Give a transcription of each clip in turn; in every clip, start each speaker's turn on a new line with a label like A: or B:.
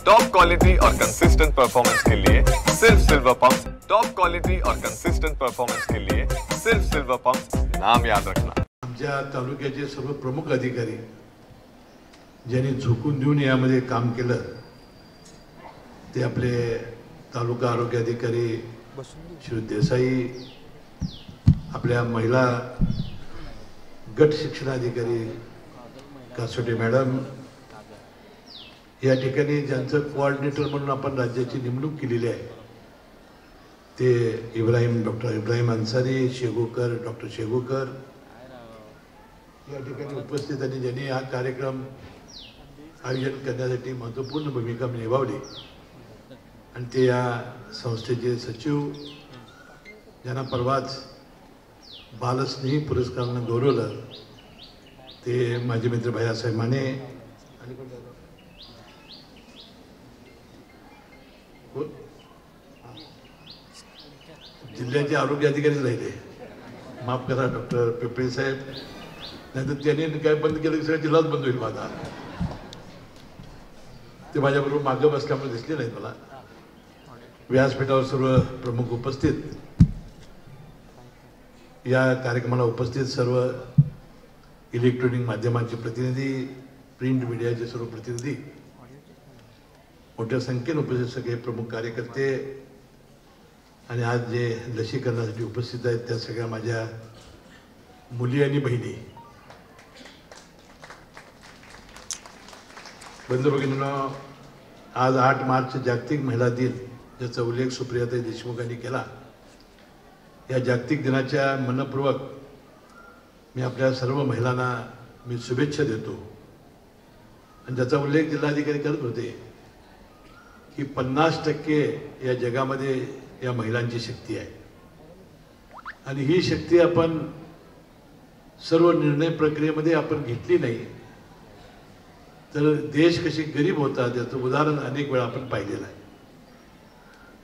A: Top quality और consistent performance के लिए सिर्फ सिल्वर पंप्स। टॉप क्वालिटी और कंसिस्टेंट परफॉर्मेंस के लिए सिर्फ सिल्वर पंप्स, नाम याद रखना।
B: आमच्या तालुक्याचे सर्व प्रमुख अधिकारी ज्यांनी झुकून देऊन यामध्ये काम केलं ते आपले तालुका आरोग्य अधिकारी श्री देसाई, आपल्या महिला गट शिक्षण अधिकारी कासोटे मॅडम, या ठिकाणी ज्यांचं कोऑर्डिनेटर म्हणून आपण राज्याची नेमणूक केलेली आहे ते डॉक्टर इब्राहिम अन्सारी, शेगुकर, डॉक्टर शेगुकर या ठिकाणी उपस्थित आणि ज्यांनी हा कार्यक्रम आयोजन करण्यासाठी महत्त्वपूर्ण भूमिका निभावली आणि ते या संस्थेचे सचिव ज्यांना परवाच बालस्नेही पुरस्कारानं गौरवलं ते माझे मित्र भैयासाहेब माने आणि जिल्ह्याचे आरोग्य अधिकारी राहिले, माफ करा डॉक्टर पिपळे साहेब, नाहीतर त्यांनी काय बंद केलं की सगळ्या जिल्हाच बंद होईल माझा. ते माझ्याबरोबर मागं बसल्यामुळे दिसले नाहीत मला. व्यासपीठावर सर्व प्रमुख उपस्थित, या कार्यक्रमाला उपस्थित सर्व इलेक्ट्रॉनिक माध्यमांचे प्रतिनिधी, प्रिंट मीडियाचे सर्व प्रतिनिधी, मोठ्या संख्येने उपस्थित सगळे प्रमुख कार्यकर्ते आणि आज जे लसीकरणासाठी उपस्थित आहेत त्या सगळ्या माझ्या मुली आणि बहिणी, बंधू भगिनींनो, आज 8 मार्च जागतिक महिला दिन, ज्याचा उल्लेख सुप्रियाताई देशमुखांनी केला. या जागतिक दिनाच्या मनपूर्वक मी आपल्या सर्व महिलांना मी शुभेच्छा देतो. आणि ज्याचा उल्लेख जिल्हाधिकारी करत होते की 50% या जगामध्ये या महिलांची शक्ती आहे आणि ही शक्ती आपण सर्व निर्णय प्रक्रियेमध्ये आपण घेतली नाही तर देश कसे गरीब होतात याचं उदाहरण अनेक वेळा आपण पाहिलेलं आहे.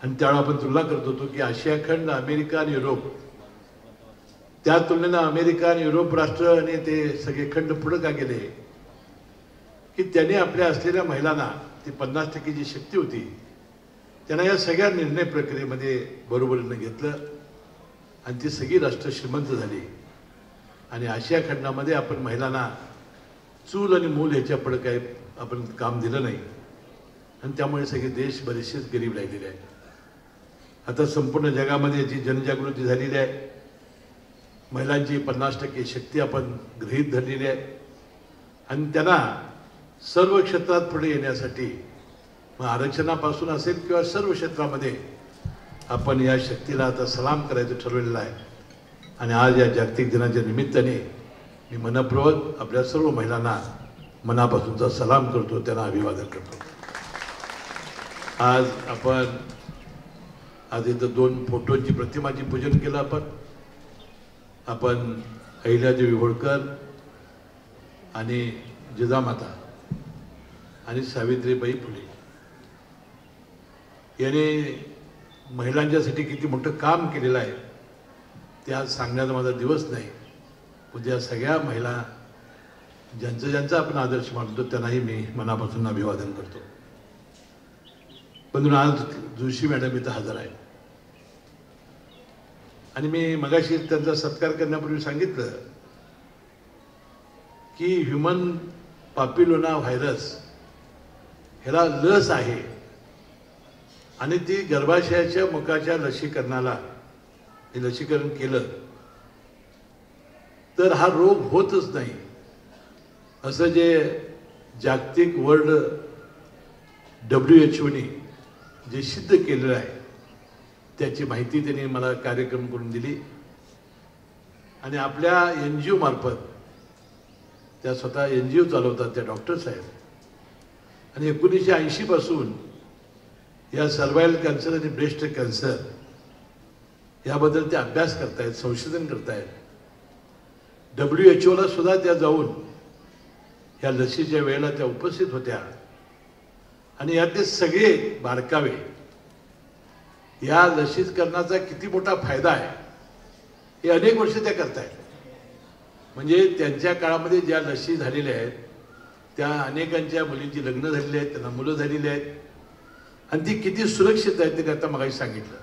B: आणि त्यावेळेला आपण तुलना करत होतो की आशिया खंड, अमेरिका आणि युरोप, त्या तुलनेनं अमेरिका आणि युरोप राष्ट्र आणि ते सगळे खंड पुढे का गेले की त्यांनी आपल्या असलेल्या महिलांना ती 50% जी शक्ती होती त्यांना या सगळ्या निर्णय प्रक्रियेमध्ये बरोबरीनं घेतलं आणि ती सगळी राष्ट्र श्रीमंत झाली. आणि आशिया खंडामध्ये आपण महिलांना चूल आणि मूल ह्याच्या पुढे काही आपण काम दिलं नाही आणि त्यामुळे सगळे देश बरेचसेच गरीब राहिलेले आहेत. आता संपूर्ण जगामध्ये याची जनजागृती झालेली आहे. महिलांची 50% शक्ती आपण गृहीत धरलेली आहे आणि त्यांना सर्व क्षेत्रात पुढे येण्यासाठी, मग आरक्षणापासून असेल किंवा सर्व क्षेत्रामध्ये आपण या शक्तीला आता सलाम करायचं ठरवलेलं आहे. आणि आज या जागतिक दिनाच्या निमित्ताने मी मनपूर्वक आपल्या सर्व महिलांना मनापासूनचा सलाम करतो, त्यांना अभिवादन करतो. आज इथं 2 फोटोंची प्रतिमाची पूजन केलं आपण अहिल्यादेवी होळकर आणि जिजामाता आणि सावित्रीबाई फुले यांनी महिलांच्यासाठी किती मोठं काम केलेलं आहे ते आज सांगण्याचा माझा दिवस नाही. उद्या सगळ्या महिला ज्यांचा आपण आदर्श मानतो त्यांनाही मी मनापासून अभिवादन करतो. पण आज जोशी मॅडम इथं हजर आहे आणि मी मगाशी त्यांचा सत्कार करण्यापूर्वी सांगितलं की ह्युमन पॅपिलोमा व्हायरस ह्याला लस आहे आणि ती गर्भाशयाच्या मुखाच्या लसीकरणाला हे लसीकरण केलं तर हा रोग होतच नाही असं जे जागतिक वर्ल्ड WHO जे सिद्ध केलेलं आहे त्याची माहिती त्यांनी मला कार्यक्रम करून दिली. आणि आपल्या NGO मार्फत, त्या स्वतः NGO चालवतात त्या डॉक्टर्स आहेत आणि 1980 पासून या सर्वायवल कॅन्सर आणि ब्रेस्ट कॅन्सर याबद्दल ते अभ्यास करतायत, संशोधन करतायत. WHO ला सुद्धा त्या जाऊन या लसीच्या वेळेला त्या उपस्थित होत्या आणि यातले सगळे बारकावे या लसीकरणाचा किती मोठा फायदा आहे हे अनेक वर्ष त्या करतायत. म्हणजे त्यांच्या काळामध्ये ज्या लसी झालेल्या आहेत त्या अनेकांच्या मुलींची लग्न झालेली आहेत, त्यांना मुलं झालेली आहेत आणि ती किती सुरक्षित आहे ते आता मगाशी सांगितलं.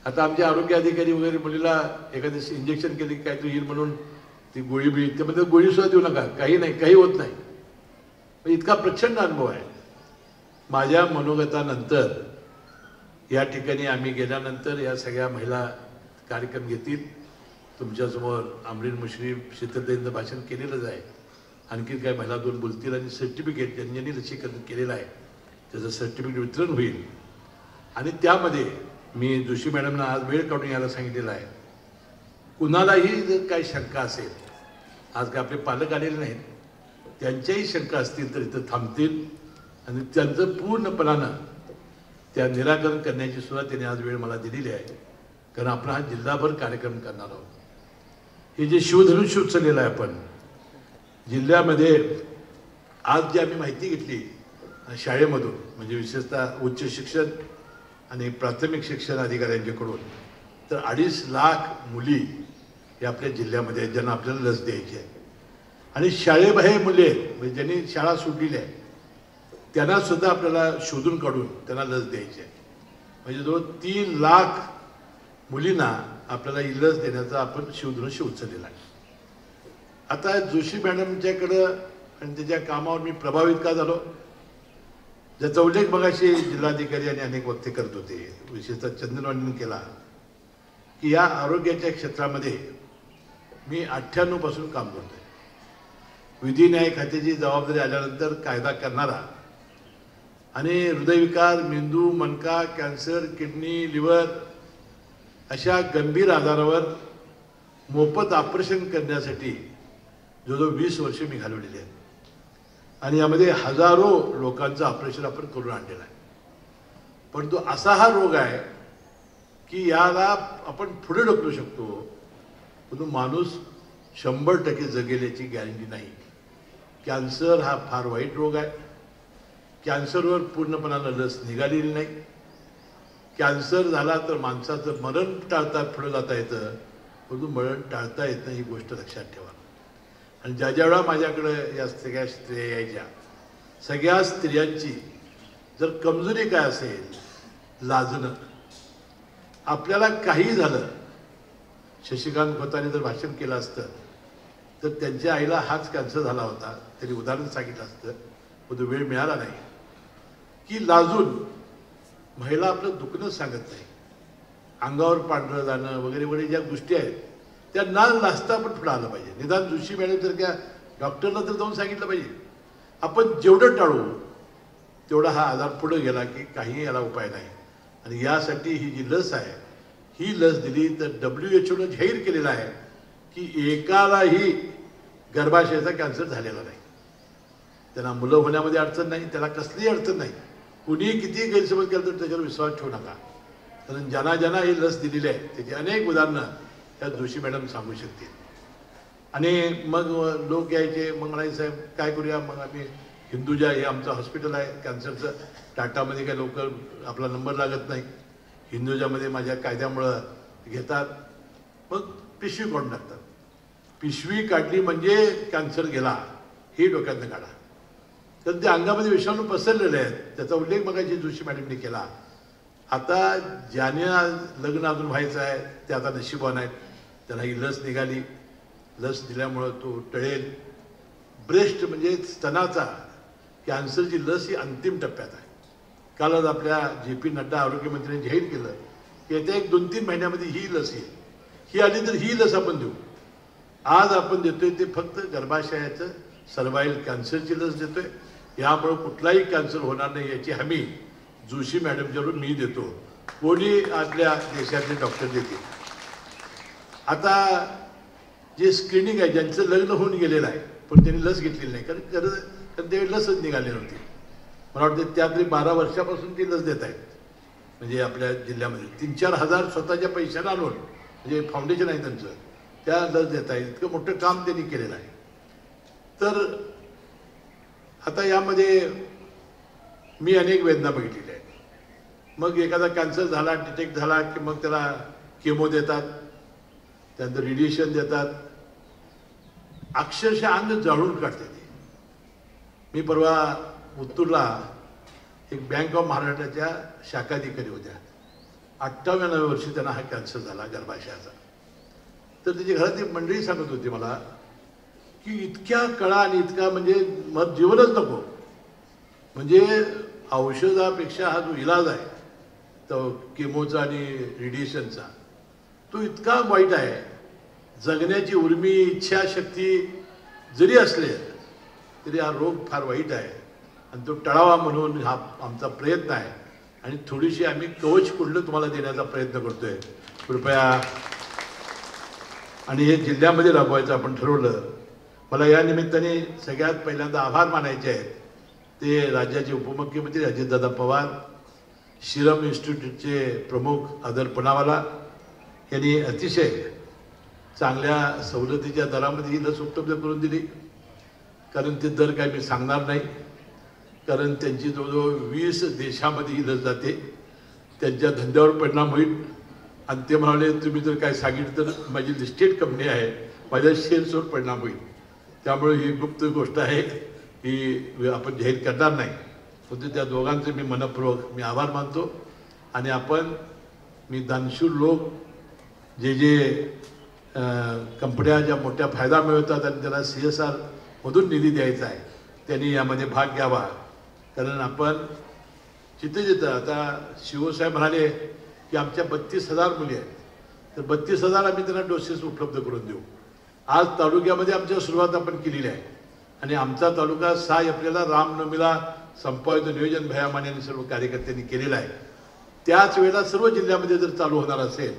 B: आता आमचे आरोग्य अधिकारी वगैरे मुलीला एखादं इंजेक्शन केले की काय तू येईल म्हणून ती गोळी बिळी ते म्हणजे गोळीसुद्धा देऊ नका, काही नाही, काही होत नाही. इतका प्रचंड अनुभव आहे. माझ्या मनोगतानंतर या ठिकाणी आम्ही गेल्यानंतर या सगळ्या महिला कार्यक्रम घेतील. तुमच्यासमोर अमरीन मुश्रीफ शीतलताईंचं भाषण केलेलंच आहे. आणखी काय महिला 2 बोलतील आणि सर्टिफिकेट ज्यांनी लसीकरण केलेलं आहे त्याचं सर्टिफिकेट वितरण होईल. आणि त्यामध्ये मी जोशी मॅडमना आज वेळ काढून यायला सांगितलेलं आहे. कुणालाही जर काही शंका असेल, आज काय आपले पालक आलेले नाहीत, त्यांच्याही शंका असतील तर इथं थांबतील आणि त्यांचं पूर्णपणानं त्या निराकरण करण्याची सुद्धा त्यांनी आज वेळ मला दिलेली आहे. कारण आपण हा जिल्हाभर कार्यक्रम करणार आहोत. हे जे शिवधनुष्य उचललेलं आहे आपण जिल्ह्यामध्ये, आज जी आम्ही माहिती घेतली शाळेमधून, म्हणजे विशेषतः उच्च शिक्षण आणि प्राथमिक शिक्षण अधिकाऱ्यांच्याकडून, तर 2.5 लाख मुली हे आपल्या जिल्ह्यामध्ये आहेत ज्यांना आपल्याला लस द्यायची आहे. आणि शाळेबाहेर मुले म्हणजे ज्यांनी शाळा सोडलेली आहे त्यांना सुद्धा आपल्याला शोधून काढून त्यांना लस द्यायची आहे. म्हणजे जवळ 3 लाख मुलींना आपल्याला ही लस देण्याचा आपण शिवधनुष्य उचललेला आहे. आता जोशी मॅडमच्याकडं आणि त्याच्या कामावर मी प्रभावित का झालो, ज्याचा उल्लेख मगाशी जिल्हाधिकारी आणि अनेक वक्ते करत होते, विशेषतः चंदनवाडींनी केला, की या आरोग्याच्या क्षेत्रामध्ये मी 98 पासून काम करतोय. विधी न्याय खात्याची जबाबदारी आल्यानंतर कायदा करणारा आणि हृदयविकार, मेंदू, मणका, कॅन्सर, किडनी, लिव्हर अशा गंभीर आजारावर मोफत ऑपरेशन करण्यासाठी जवळजवळ 20 वर्षे मी घालवलेली आहेत. आणि यामध्ये हजारो लोकांचं ऑपरेशन आपण करून आणलेलं आहे. परंतु असा हा रोग आहे की याला आपण पुढे ढकलू शकतो, परंतु माणूस 100% जगेल याची गॅरंटी नाही. कॅन्सर हा फार वाईट रोग आहे. कॅन्सरवर पूर्णपणानं लस निघालेली नाही. कॅन्सर झाला तर माणसाचं मरण टाळता पुढे जाता येतं, परंतु मरण टाळता येत नाही, ही गोष्ट लक्षात ठेवा. आणि ज्या वेळा माझ्याकडे या सगळ्या स्त्रिया यायच्या, सगळ्या स्त्रियांची जर कमजोरी काय असेल, लाजणं. आपल्याला काही झालं, शशिकांत खोताने जर भाषण केलं असतं तर त्यांच्या आईला हाच कॅन्सर झाला होता, त्यांनी उदाहरण सांगितलं असतं, परंतु वेळ मिळाला नाही. की लाजून महिला आपलं दुखणं सांगत नाही, अंगावर पांढरं जाणं वगैरे वगैरे ज्या गोष्टी आहेत त्या ना लाजता आपण पुढे आलं पाहिजे. निदान जोशी मॅडम जर त्या डॉक्टरला तर जाऊन सांगितलं पाहिजे. आपण जेवढं टाळू तेवढा हा आजार पुढे गेला की काही याला उपाय नाही. आणि यासाठी ही जी लस आहे, ही लस दिली तर WHO जाहीर केलेलं आहे की एकालाही गर्भाशयाचा कॅन्सर झालेला नाही. त्यांना मुलं होण्यामध्ये अडचण नाही, त्याला कसलीही अडचण नाही. कुणीही कितीही गैरसमज केला तर त्याच्यावर विश्वास ठेवू नका. कारण ज्यांना ही लस दिलेली आहे त्याची अनेक उदाहरणं त्या जोशी मॅडम सांगू शकतील. आणि मग लोक यायचे, मग म्हणायचे साहेब काय करूया, मग आम्ही हिंदुजा हे आमचं हॉस्पिटल आहे कॅन्सरचं, टाटामध्ये काय लवकर आपला नंबर लागत नाही, हिंदुजामध्ये माझ्या कायद्यामुळं घेतात, मग पिशवी काढून टाकतात. पिशवी काढली म्हणजे कॅन्सर गेला हे डोक्यातनं काढा. तर ते अंगामध्ये विषाणू पसरलेले आहेत, त्याचा उल्लेख मगाशी जोशी मॅडमने केला. आता ज्याने लग्न अजून व्हायचं आहे ते आता नशिबान आहेत, त्याला ही लस निघाली. लस दिल्यामुळं तो टळेल. ब्रेस्ट म्हणजे स्तनाचा कॅन्सरची लस ही अंतिम टप्प्यात आहे. कालच आपल्या JP नड्डा आरोग्यमंत्र्यांनी जाहीर केलं की येत्या 1-2-3 महिन्यामध्ये ही लस येईल. ही आली तर ही लस आपण देऊ. आज आपण देतोय ते फक्त गर्भाशयाचं सर्वाईल कॅन्सरची लस देतोय. यामुळे कुठलाही कॅन्सर होणार नाही याची हमी जोशी मॅडमच्याकडून मी देतो, कोणी आपल्या देशातले डॉक्टर देतील. आता जे स्क्रीनिंग आहे, ज्यांचं लग्न होऊन गेलेलं आहे पण त्यांनी लस घेतलेली नाही, कारण ते लसच निघाली नव्हती. मला वाटतं त्यातली 12 वर्षापासून ती लस देत आहेत. म्हणजे आपल्या जिल्ह्यामध्ये 3-4 हजार स्वतःच्या पैशाला आणून, म्हणजे फाउंडेशन आहे त्यांचं, त्या लस देत आहेत. इतकं मोठं काम त्यांनी केलेलं आहे. तर आता यामध्ये मी अनेक वेदना बघितलेल्या आहेत. मग एखादा कॅन्सर झाला, डिटेक्ट झाला की मग त्याला केमो देतात, त्यानंतर रेडिएशन देतात, अक्षरशः अंग जाळून काढते ते. मी परवा उत्तूरला एक बँक ऑफ महाराष्ट्राच्या शाखाधिकारी होत्या. 58व्या वर्षी त्यांना हा कॅन्सर झाला गर्भाशयाचा. तर त्याची घरातली मंडळी सांगत होती मला की इतक्या कळा आणि इतका म्हणजे मग जीवनच नको, म्हणजे औषधापेक्षा हा जो इलाज आहे तो केमोचा आणि रेडिएशनचा तो इतका वाईट आहे. जगण्याची उर्मी इच्छाशक्ती जरी असले तरी हा रोग फार वाईट आहे आणि तो टळावा म्हणून हा आमचा प्रयत्न आहे आणि थोडीशी आम्ही कवच कुंडलं तुम्हाला देण्याचा प्रयत्न करतोय. कृपया आणि हे जिल्ह्यामध्ये राबवायचं आपण ठरवलं. मला या निमित्ताने सगळ्यात पहिल्यांदा आभार मानायचे आहेत ते राज्याचे उपमुख्यमंत्री अजितदादा पवार, सिरम इन्स्टिट्यूटचे प्रमुख आदर पुनावाला यांनी अतिशय चांगल्या सवलतीच्या दरामध्ये ही लस उपलब्ध करून दिली. कारण ते दर काय मी सांगणार नाही, कारण त्यांची जवळजवळ 20 देशामध्ये ही लस जाते. त्यांच्या धंद्यावर परिणाम होईल आणि ते म्हणाले तुम्ही जर काय सांगितलं तर माझी लिस्टेड कंपनी आहे, माझ्या शेअर्सवर परिणाम होईल. त्यामुळे ही गुप्त गोष्ट आहे, ही आपण जाहीर करणार नाही. परंतु त्या दोघांचे मी मनपूर्वक मी आभार मानतो. आणि आपण मी दानशूर लोक जे कंपन्या ज्या मोठ्या फायदा मिळवतात आणि त्यांना CSR मधून निधी द्यायचा आहे त्यांनी यामध्ये भाग घ्यावा. कारण आपण जिथं आता शिवसाहेब म्हणाले की आमच्या 32,000 मुली आहेत, तर 32,000 आम्ही त्यांना डोसेस उपलब्ध करून देऊ. आज तालुक्यामध्ये आमच्या सुरुवात आपण केलेली आहे आणि आमचा तालुका 6 एप्रिलला रामनवमीला संपवायचं नियोजन भयामाने आणि सर्व कार्यकर्त्यांनी केलेलं आहे. त्याच वेळेला सर्व जिल्ह्यामध्ये जर चालू होणार असेल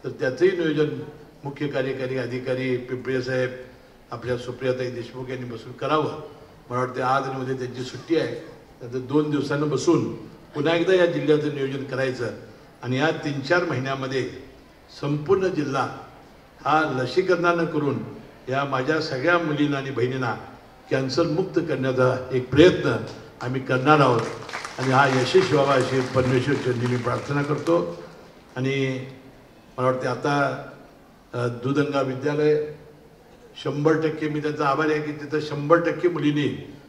B: तर त्याचंही नियोजन मुख्य कार्यकारी अधिकारी पिंपळे साहेब आपल्या सुप्रियाताई देशमुख यांनी बसून करावं. मला वाटते आज आणि उद्या त्यांची सुट्टी आहे, त्याचं 2 दिवसानं बसून पुन्हा एकदा या जिल्ह्याचं नियोजन करायचं आणि या 3-4 महिन्यामध्ये संपूर्ण जिल्हा हा लसीकरणानं करून या माझ्या सगळ्या मुलींना आणि बहिणींना कॅन्सरमुक्त करण्याचा एक प्रयत्न आम्ही करणार आहोत आणि हा यशस्वी व्हावा अशी परमेश्वर चरणी मी प्रार्थना करतो. आणि मला वाटते आता दुधगंगा विद्यालय 100% मी त्यांचा आभारी आहे की तिथं 100% मुलींनी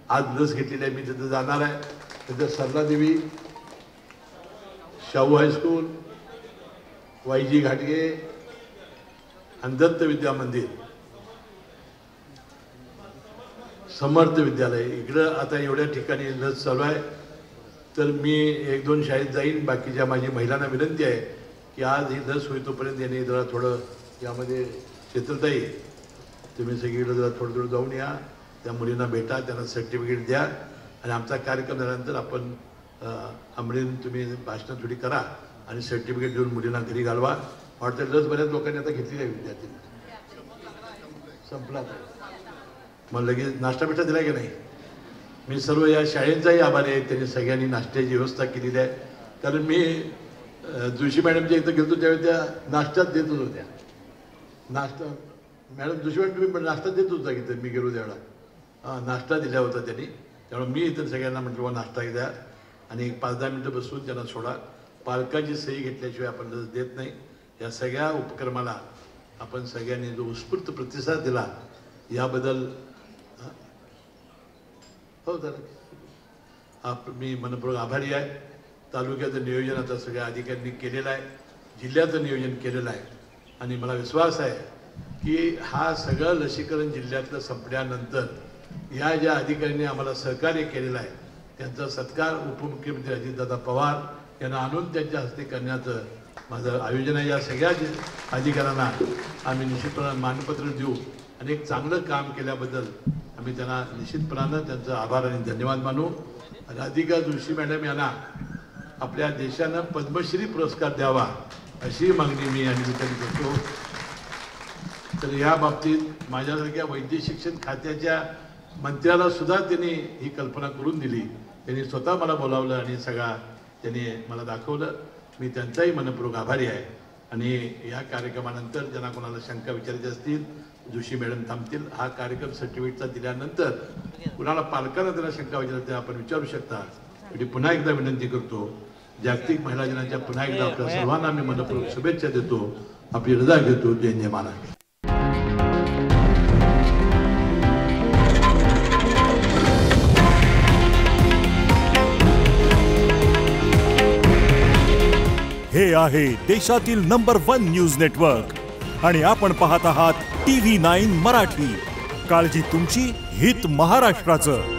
B: आज लस घेतलेली आहे. मी तिथं जाणार आहे. तिथं सरलादेवी, शाहू हायस्कूल, YG घाटगे आणि दत्त विद्या मंदिर, समर्थ विद्यालय इकडं आता एवढ्या ठिकाणी लस चालू आहे. तर मी 1-2 शाळेत जाईन. बाकीच्या माझी महिलांना विनंती आहे की आज ही लस होईतोपर्यंत यांनी जरा थोडं यामध्ये क्षेत्रताई तुम्ही सगळीकडे जरा थोडं जाऊन या, त्या मुलींना भेटा, त्यांना सर्टिफिकेट द्या आणि आमचा कार्यक्रम झाल्यानंतर आपण अमरीन तुम्ही भाषणं थोडी करा आणि सर्टिफिकेट देऊन मुलींना घरी घालवा. वाटतं लस बऱ्याच लोकांनी आता घेतलेली आहे. विद्यार्थी संपला मग लगेच नाश्ता बिष्टा दिला की नाही. मी सर्व या शाळेंचाही आभारी आहे, त्यांनी सगळ्यांनी नाश्त्याची व्यवस्था केलेली आहे. कारण मी जोशी मॅडमच्या इथं गेलो त्यावेळी त्या नाश्त्यात देतच होत्या. नाश्ता मॅडम जोशी मॅडम तुम्ही नाश्ता देत होता की मी गेलो त्यावेळेला नाश्ता दिला होता त्यांनी. त्यामुळे मी इतर सगळ्यांना म्हटलं बा नाश्ता द्या आणि एक 5-10 मिनटं बसून त्यांना सोडा. पालकांची सही घेतल्याशिवाय आपण लस देत नाही. या सगळ्या उपक्रमाला आपण सगळ्यांनी जो उत्स्फूर्त प्रतिसाद दिला याबद्दल हो तर मी मनपूर्वक आभारी आहे. तालुक्याचं नियोजन आता सगळ्या अधिकाऱ्यांनी केलेलं आहे, जिल्ह्याचं नियोजन केलेलं आहे आणि मला विश्वास आहे की हा सगळं लसीकरण जिल्ह्यातलं संपल्यानंतर या ज्या अधिकाऱ्यांनी आम्हाला सहकार्य केलेलं आहे त्यांचा सत्कार उपमुख्यमंत्री अजितदादा पवार यांना आणून त्यांच्या हस्ते करण्याचं माझं आयोजन आहे. या सगळ्या अधिकाऱ्यांना आम्ही निश्चितपणे मानपत्र देऊ आणि एक चांगलं काम केल्याबद्दल आम्ही त्यांना निश्चितपणानं त्यांचा आभार आणि धन्यवाद मानू. राधिका जोशी मॅडम यांना आपल्या देशानं पद्मश्री पुरस्कार द्यावा अशी मागणी मी या निमित्ताने करतो. तर या बाबतीत माझ्यासारख्या वैद्यकीय शिक्षण खात्याच्या मंत्र्याला सुद्धा त्यांनी ही कल्पना करून दिली. त्यांनी स्वतः मला बोलावलं आणि सगळा त्यांनी मला दाखवलं. मी त्यांचाही मनपूर्वक आभारी आहे. आणि या कार्यक्रमानंतर ज्यांना कोणाला शंका विचारायची असतील जोशी मॅडम थांबतील. हा कार्यक्रम सर्टिफिकेटचा दिल्यानंतर कुणाला पालकांना त्यांना शंका विचारायची आपण विचारू शकता. मी पुन्हा एकदा विनंती करतो, जागतिक महिला दिनाच्या पुन्हा एकदा आपल्या सर्वांना मी मनपूर्वक शुभेच्छा देतो. आपली रजा घेतो. जय जय महाराज.
C: हे आहे देशातील नंबर 1 न्यूज नेटवर्क आणि आपण पाहत आहात TV9 मराठी. काळजी तुमची, हित महाराष्ट्राचं.